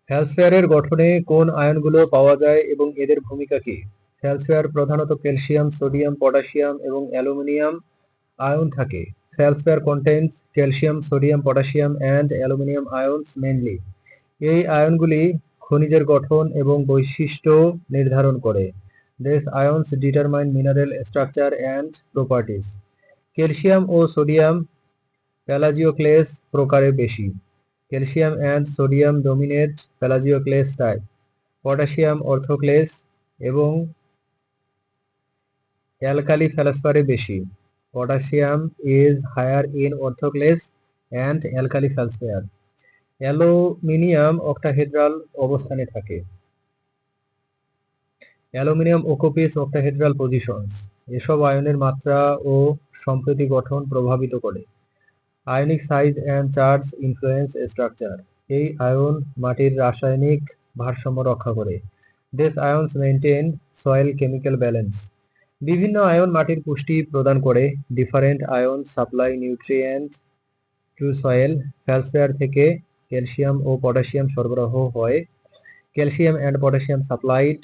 ফেলসফেয়ারের গঠনে কোন আয়নগুলো পাওয়া যায় এবং এদের ভূমিকা কি? ফেলসফেয়ার প্রধানত ক্যালসিয়াম, সোডিয়াম, পটাশিয়াম এবং অ্যালুমিনিয়াম আয়ন থাকে। ফেলসফেয়ার contains calcium, sodium, potassium and aluminum ions mainly. এই আয়নগুলি খনিজের গঠন এবং বৈশিষ্ট্য নির্ধারণ করে। These ions determine mineral structure and properties. Calcium ও সোডিয়াম প্যালাজিওক্লেস প্রকারে বেশি। Calcium and sodium dominate plagioclase type. Potassium orthoclase এবং অ্যালকালি ফেলসফারে বেশি। Potassium is higher in orthoclase and alkali feldspar. Aluminium octahedral অবস্থানে থাকে। Aluminium occupies octahedral positions. এসব আয়নের মাত্রা ও সম্প্রতি গঠন প্রভাবিত করে। Ionic size and charge influence structure. এই আয়ন মাটির রাসায়নিক ভারসাম্য রক্ষা করে। These ions maintain soil chemical balance. বিভিন্ন আয়ন মাটির পুষ্টি প্রদান করে। Different ion supply nutrients to soil. Feldspar থেকে ক্যালসিয়াম ও পটাশিয়াম সরবরাহ হয়। Calcium and potassium supplied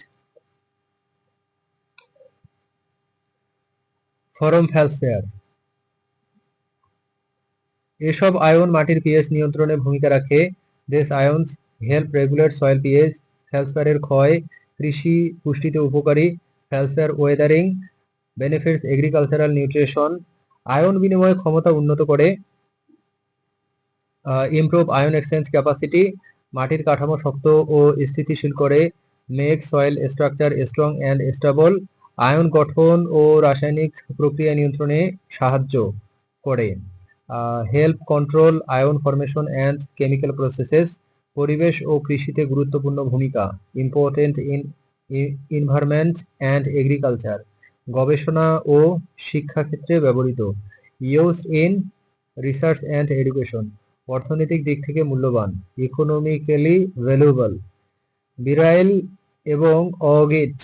from feldspar. এসব আয়ন মাটির পিএইচ নিয়ন্ত্রণে ভূমিকা রাখে। This ions help regulate soil pH. ফেলসফেয়ারের ক্ষয় কৃষি পুষ্টিতে উপকারী। Feldspar weathering benefits agricultural nutrition. Ion বিনিময় ক্ষমতা উন্নত করে। ইমপ্রুভ আয়ন এক্সচেঞ্জ ক্যাপাসিটি মাটির কাঠামো শক্ত ও স্থিতিশীল করে। Make soil structure strong and stable ion গঠন ও রাসায়নিক প্রক্রিয়া নিয়ন্ত্রণে সাহায্য করে। Help control ion formation and chemical processes পরিবেশ ও কৃষিতে গুরুত্বপূর্ণ ভূমিকা। Important in environment and agriculture গবেষণা ও শিক্ষা ক্ষেত্রে ব্যবহৃত। Used in research and education অর্থনৈতিক দিক থেকে মূল্যবান। Economically valuable. বিরাইল এবং অগেট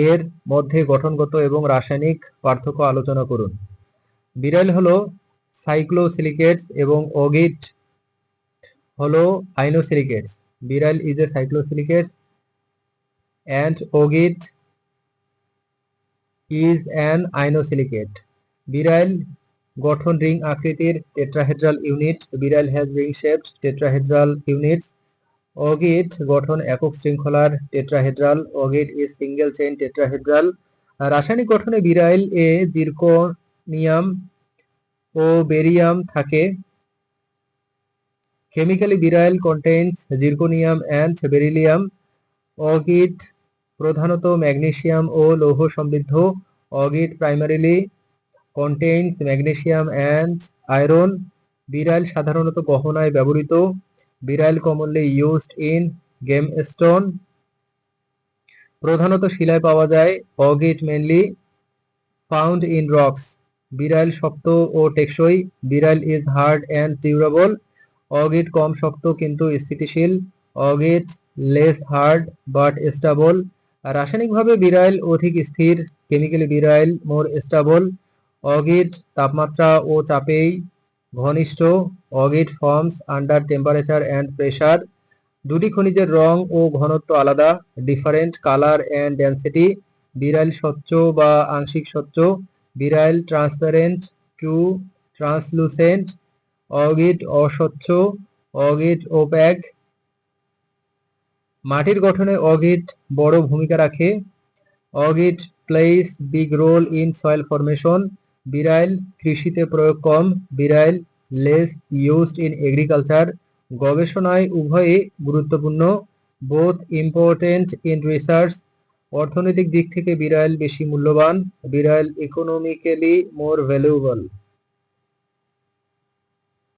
এর মধ্যে গঠনগত এবং রাসায়নিক পার্থক্য আলোচনা করুন। বিরাইল হলো সাইক্লোসিলিকেটস এবং অগেট হলো inosilicates. Beryl is a cyclosilicate and augite is an inosilicate. Beryl গঠন রিং আকৃতির tetrahedral unit. Beryl has ring shaped tetrahedral units. Augite গঠন একক শৃঙ্খলার tetrahedral. Augite is single chain tetrahedral. রাসায়নিক গঠনে বিরাইল এ জিরকনিয়াম ও বেরিয়াম থাকে। Chemically beryl contains zirconium and beryllium. Augite প্রধানত ম্যাগনেসিয়াম ও লৌহ সমৃদ্ধ। Augite primarily contains magnesium and iron. Beryl সাধারণত গহনায় ব্যবহৃত। বিরাইল commonly used in gemstone. প্রধানত শিলায় পাওয়া যায়। অগেট mainly found in rocks. বিরাইল শক্ত ও টেকসই। বিরাইল is hard and durable. অগেট কম শক্ত কিন্তু স্থিতিশীল। অগেট less hard but stable. রাসায়নিকভাবে বিরাইল অধিক স্থির। Chemically beryl more stable. Augite তাপমাত্রা ও চাপেই ঘনিষ্ঠ। Augite forms under temperature and pressure. দুটি খনিজের রং ও ঘনত্ব আলাদা। Different colour and density. Beryl স্বচ্ছ বা আংশিক স্বচ্ছ। Beryl transparent to translucent. Augite অস্বচ্ছ। Augite opaque. মাটির গঠনে অগেট বড় ভূমিকা রাখে। Augite plays big role in soil formation. Beryl কৃষিতে প্রয়োগ কম। Beryl less used in agriculture. গবেষণায় উভয়ই গুরুত্বপূর্ণ। Both important in research. অর্থনৈতিক দিক থেকে বিরাইল বেশি মূল্যবান। বিরাইল ইকোনমিক্যালি মোর ভ্যালুয়েবল।